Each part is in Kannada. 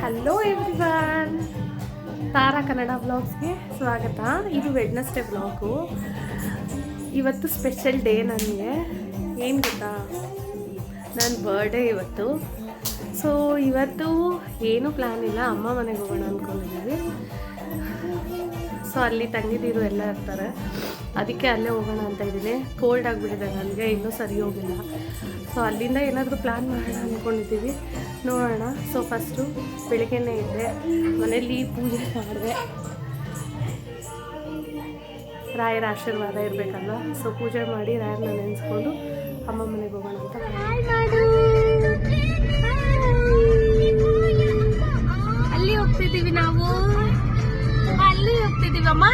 ಹಲೋ ಎವ್ರಿವನ್, ತಾರಾ ಕನ್ನಡ ವ್ಲಾಗ್ಸ್ಗೆ ಸ್ವಾಗತ. ಇದು ವೆಡ್ನೆಸ್ಡೇ ವ್ಲಾಗು. ಇವತ್ತು ಸ್ಪೆಷಲ್ ಡೇ ನನಗೆ. ಏನು ಗೊತ್ತಾ, ನನ್ನ ಬರ್ಡೇ ಇವತ್ತು. ಸೊ ಇವತ್ತು ಏನೂ ಪ್ಲ್ಯಾನ್ ಇಲ್ಲ, ಅಮ್ಮ ಮನೆಗೆ ಹೋಗೋಣ ಅಂದ್ಕೊಂಡಿದ್ದೀವಿ. ಸೊ ಅಲ್ಲಿ ತಂಗಿದಿರು ಎಲ್ಲ ಇರ್ತಾರೆ, ಅದಕ್ಕೆ ಅಲ್ಲೇ ಹೋಗೋಣ ಅಂತ ಇದ್ದೀನಿ. ಕೋಲ್ಡ್ ಆಗಿಬಿಟ್ಟಿದೆ ನನಗೆ, ಇನ್ನೂ ಸರಿ ಹೋಗಿಲ್ಲ. ಸೊ ಅಲ್ಲಿಂದ ಏನಾದರೂ ಪ್ಲ್ಯಾನ್ ಮಾಡೋಣ ಅಂದ್ಕೊಂಡಿದ್ದೀವಿ, ನೋಡೋಣ. ಸೊ ಫಸ್ಟು ಬೆಳಗ್ಗೆನೇ ಇದ್ದೆ, ಮನೇಲಿ ಪೂಜೆ ಮಾಡಿದೆ. ರಾಯರ ಆಶೀರ್ವಾದ ಇರಬೇಕಲ್ವ. ಸೊ ಪೂಜೆ ಮಾಡಿ ರಾಯರನ್ನ ನೆನೆಸ್ಕೊಂಡು ಅಮ್ಮ ಮನೆಗೆ ಹೋಗೋಣ ಅಂತ. ಅಲ್ಲಿ ಹೋಗ್ತಿದ್ದೀವಿ ನಾವು, ಅಲ್ಲಿ ಹೋಗ್ತಿದ್ದೀವಮ್ಮ.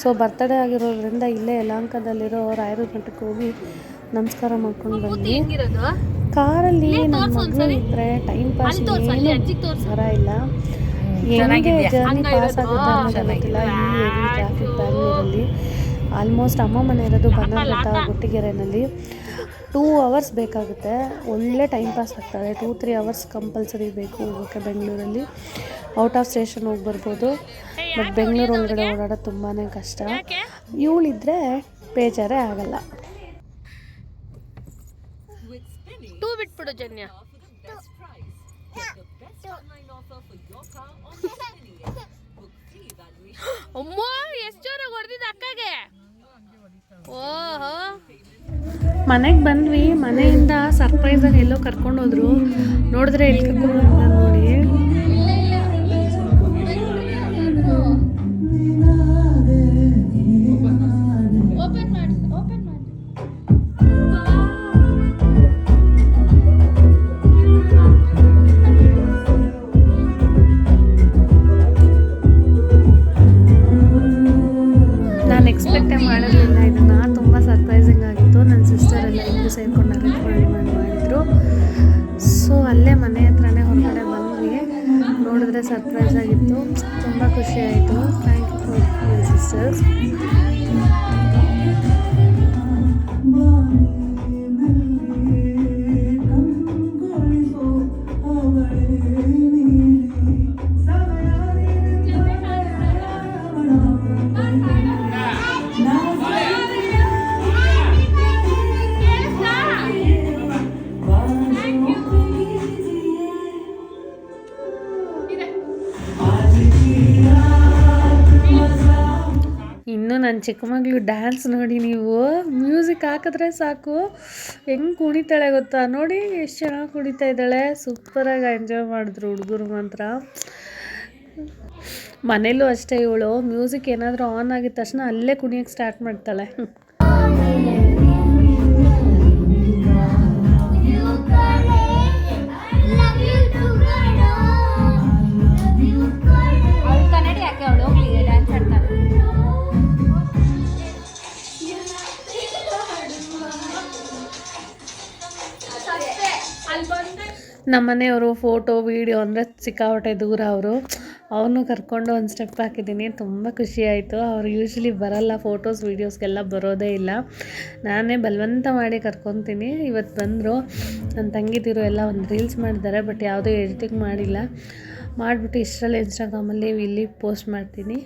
ಸೊ ಬರ್ತಡೇ ಆಗಿರೋದ್ರಿಂದ ಇಲ್ಲೇ ಯಲಹಂಕದಲ್ಲಿರೋ ರಾಯರ ಮಠಕ್ಕೆ ಹೋಗಿ ನಮಸ್ಕಾರ ಮಾಡ್ಕೊಂಡು ಬಂದ್ವಿ. ಕಾರಲ್ಲಿ ನಮ್ಮ ಮಗಳು ಇದ್ದರೆ ಟೈಮ್ ಪಾಸ್ ಥರ ಇಲ್ಲ. ಹೆಂಗೆ ಜರ್ನಿ ಪಾಸ್ ಆಗುತ್ತೆ ಅನ್ನೋದು ಗೊತ್ತಿಲ್ಲ. ಈ ಹೆವಿ ಟ್ರಾಫಿಕ್ ಬ್ಯಾಂಗ್ಳೂರಲ್ಲಿ. ಆಲ್ಮೋಸ್ಟ್ ಅಮ್ಮ ಮನೆ ಇರೋದು ಬನ್ನಘಟ್ಟ ಗುಟ್ಟಿಗೆರೆನಲ್ಲಿ. 2 ಅವರ್ಸ್ ಬೇಕಾಗುತ್ತೆ. ಒಳ್ಳೆ ಟೈಮ್ ಪಾಸ್ ಆಗ್ತದೆ. 2-3 ಅವರ್ಸ್ ಕಂಪಲ್ಸರಿ ಬೇಕು ಹೋಗೋಕ್ಕೆ ಬೆಂಗಳೂರಲ್ಲಿ. ಔಟ್ ಆಫ್ ಸ್ಟೇಷನ್ ಹೋಗಿ ಬರ್ಬೋದು, ಬಟ್ ಬೆಂಗಳೂರು ಒಳಗಡೆ ಓಡಾಡೋದು ತುಂಬಾ ಕಷ್ಟ. ಇವಳಿದ್ರೆ ಬೇಜಾರೇ ಆಗಲ್ಲ. ಬಿಟ್ಬಿಡು ಜನ್ಯ. ಅಮ್ಮ ಎಷ್ಟು ಜೋರಾಗಿ ಹೊಡೆದಿದ್ದ ಅಕ್ಕಗೆ. ಓಹೋ, ಮನೆಗೆ ಬಂದ್ವಿ. ಮನೆಯಿಂದ ಸರ್ಪ್ರೈಸಾಗಿ ಎಲ್ಲೋ ಕರ್ಕೊಂಡೋದ್ರು. ನೋಡಿದ್ರೆ ಎಲ್ಲಿ ಕರ್ಕೊಂಡು ನೋಡಿ. ನಾನು ಎಕ್ಸ್ಪೆಕ್ಟೇ ಮಾಡಿರಲಿಲ್ಲ ಇದನ್ನು. ತುಂಬ ಸರ್ಪ್ರೈಸಿಂಗ್ ಆಗಿತ್ತು. ನನ್ನ ಸಿಸ್ಟರ್ ಎಲ್ಲ ಇಬ್ಬರು ಸೇರ್ಕೊಂಡು ಅರೇಂಜ್ ಮಾಡಿದ್ರು. ಸೊ ಅಲ್ಲೇ ಮನೆ ಹತ್ರನೇ ಹೊರಗಡೆ ಬಂದ್ವಿ. ನೋಡಿದ್ರೆ ಸರ್ಪ್ರೈಸ್ ಆಗಿತ್ತು, ತುಂಬ ಖುಷಿ ಆಯಿತು. Thank you for my sisters. ಇನ್ನು ನನ್ನ ಚಿಕ್ಕ ಮಗಳು ಡ್ಯಾನ್ಸ್ ನೋಡಿ ನೀವು. ಮ್ಯೂಸಿಕ್ ಹಾಕಿದ್ರೆ ಸಾಕು ಹೆಂಗೆ ಕುಣಿತಾಳೆ ಗೊತ್ತಾ. ನೋಡಿ ಎಷ್ಟು ಚೆನ್ನಾಗಿ ಕುಣಿತಾ ಇದ್ದಾಳೆ. ಸೂಪರಾಗಿ ಎಂಜಾಯ್ ಮಾಡಿದ್ರು ಹುಡುಗರು ಮಾತ್ರ. ಮನೇಲೂ ಅಷ್ಟೇ, ಇವಳು ಮ್ಯೂಸಿಕ್ ಏನಾದರೂ ಆನ್ ಆಗಿದ ತಕ್ಷಣ ಅಲ್ಲೇ ಕುಣಿಯೋಕ್ಕೆ ಸ್ಟಾರ್ಟ್ ಮಾಡ್ತಾಳೆ. ನಮ್ಮನೆಯವರು ಫೋಟೋ ವೀಡಿಯೋ ಅಂದರೆ ಸಿಕ್ಕಾಪಟ್ಟೆ ದೂರ ಅವರು. ಅವನು ಕರ್ಕೊಂಡು ಒಂದು ಸ್ಟೆಪ್ ಹಾಕಿದ್ದೀನಿ. ತುಂಬ ಖುಷಿ ಆಯಿತು. ಅವ್ರು ಯೂಶ್ವಲಿ ಬರಲ್ಲ, ಫೋಟೋಸ್ ವೀಡಿಯೋಸ್ಗೆಲ್ಲ ಬರೋದೇ ಇಲ್ಲ. ನಾನೇ ಬಲವಂತ ಮಾಡಿ ಕರ್ಕೊತೀನಿ. ಇವತ್ತು ಬಂದರು. ನನ್ನ ತಂಗಿದಿರು ಎಲ್ಲ ಒಂದು ರೀಲ್ಸ್ ಮಾಡಿದ್ದಾರೆ, ಬಟ್ ಯಾವುದೂ ಎಡಿಟಿಂಗ್ ಮಾಡಿಲ್ಲ. ಮಾಡಿಬಿಟ್ಟು ಇಷ್ಟರಲ್ಲಿ ಇನ್ಸ್ಟಾಗ್ರಾಮಲ್ಲಿ ಇಲ್ಲಿ ಪೋಸ್ಟ್ ಮಾಡ್ತೀನಿ.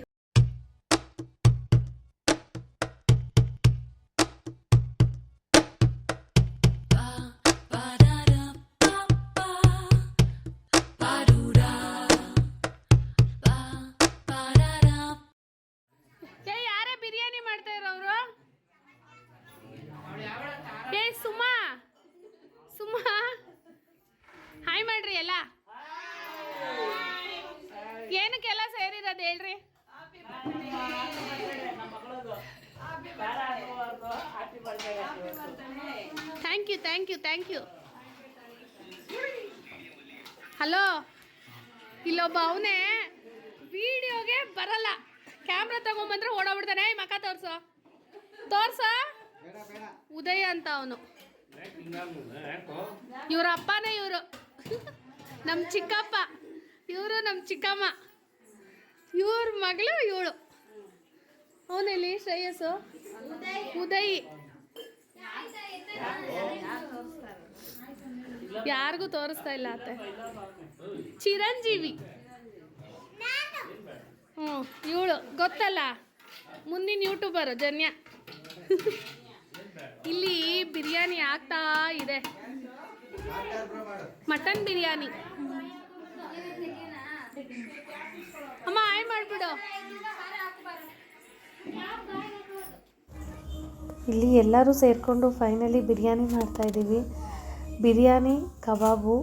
ಬಿರಿಯಾನಿ ಮಾಡ್ತಾ ಇರೋರು ಸುಮಾ ಹಾಯ್ ಮಾಡ್ರಿ. ಎಲ್ಲ ಏನಕ್ಕೆಲ್ಲ ಸೇರಿರೋದು ಹೇಳ್ರಿ. Thank you. ಹಲೋ, ಇಲ್ಲೊಬ್ಬ ಅವನೇ ವಿಡಿಯೋಗೆ ಬರಲ್ಲ. ಕ್ಯಾಮ್ರಾ ತಗೊಂಬಂದ್ರೆ ಓಡೋಗ್ಬಿಡ್ತಾನೆ. ಮಕ್ಕ ತೋರ್ಸ ಉದಯ ಅಂತ ಅವನು. ಇವ್ರ ಅಪ್ಪನೇ ಇವರು, ನಮ್ಮ ಚಿಕ್ಕಪ್ಪ. ಇವರು ನಮ್ಮ ಚಿಕ್ಕಮ್ಮ. ಇವ್ರ ಮಗಳು ಇವಳು. ಅವನಲ್ಲಿ ಶ್ರೇಯಸ್ಸು, ಉದಯ್. ಯಾರಿಗೂ ತೋರಿಸ್ತಾ ಇಲ್ಲ ಅತ್ತೆ. ಚಿರಂಜೀವಿ. ಹ್ಞೂ ಇವಳು ಗೊತ್ತಲ್ಲ, ಮುಂದಿನ ಯೂಟ್ಯೂಬರು ಜನ್ಯ. ಇಲ್ಲಿ ಬಿರಿಯಾನಿ ಆಗ್ತಾ ಇದೆ, ಮಟನ್ ಬಿರಿಯಾನಿ. ಅಮ್ಮ ಆಯ್ ಮಾಡಿಬಿಡು. ಇಲ್ಲಿ ಎಲ್ಲರೂ ಸೇರಿಕೊಂಡು ಫೈನಲಿ ಬಿರಿಯಾನಿ ಮಾಡ್ತಾಯಿದ್ದೀವಿ. ಬಿರಿಯಾನಿ ಕಬಾಬು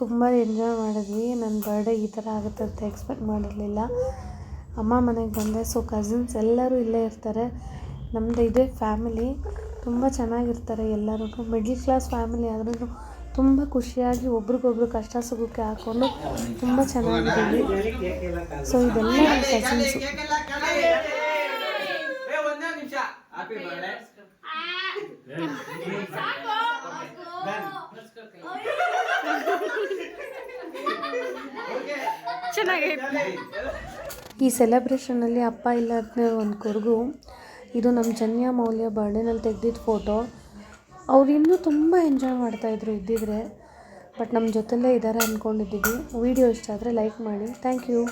ತುಂಬ ಎಂಜಾಯ್ ಮಾಡಿದ್ವಿ. ನನ್ನ ಬರ್ಡೇ ಈ ಥರ ಆಗುತ್ತೆ ಅಂತ ಎಕ್ಸ್ಪೆಕ್ಟ್ ಮಾಡಿರಲಿಲ್ಲ. ಅಮ್ಮ ಮನೆಗೆ ಬಂದೆ, ಸೊ ಕಸಿನ್ಸ್ ಎಲ್ಲರೂ ಇಲ್ಲೇ ಇರ್ತಾರೆ. ನಮ್ಮದು ಇದೇ ಫ್ಯಾಮಿಲಿ, ತುಂಬ ಚೆನ್ನಾಗಿರ್ತಾರೆ ಎಲ್ಲರೂ. ಮಿಡ್ಲ್ ಕ್ಲಾಸ್ ಫ್ಯಾಮಿಲಿ ಆದ್ರೂ ತುಂಬ ಖುಷಿಯಾಗಿ ಒಬ್ರಿಗೊಬ್ರು ಕಷ್ಟ ಸುಖಕ್ಕೆ ಹಾಕ್ಕೊಂಡು ತುಂಬ ಚೆನ್ನಾಗಿದ್ದೀವಿ. ಸೊ ಇದೆಲ್ಲ ನನ್ನ ಕಸಿನ್ಸು. ಚೆನ್ನಾಗೈತೆ. ಈ ಸೆಲೆಬ್ರೇಷನಲ್ಲಿ ಅಪ್ಪ ಇಲ್ಲದೇ ಒಂದು ಕೊರಗು. ಇದು ನಮ್ಮ ಜನ್ಯ ಮೌಲ್ಯ ಬರ್ಡೇನಲ್ಲಿ ತೆಗೆದಿದ್ದ ಫೋಟೋ. ಅವ್ರು ಇನ್ನೂ ತುಂಬ ಎಂಜಾಯ್ ಮಾಡ್ತಾಯಿದ್ರು ಇದ್ದಿದ್ರೆ, ಬಟ್ ನಮ್ಮ ಜೊತೆಲೇ ಇದ್ದಾರೆ ಅಂದ್ಕೊಂಡಿದ್ದೀವಿ. ವಿಡಿಯೋ ಇಷ್ಟ ಆದರೆ ಲೈಕ್ ಮಾಡಿ. Thank you.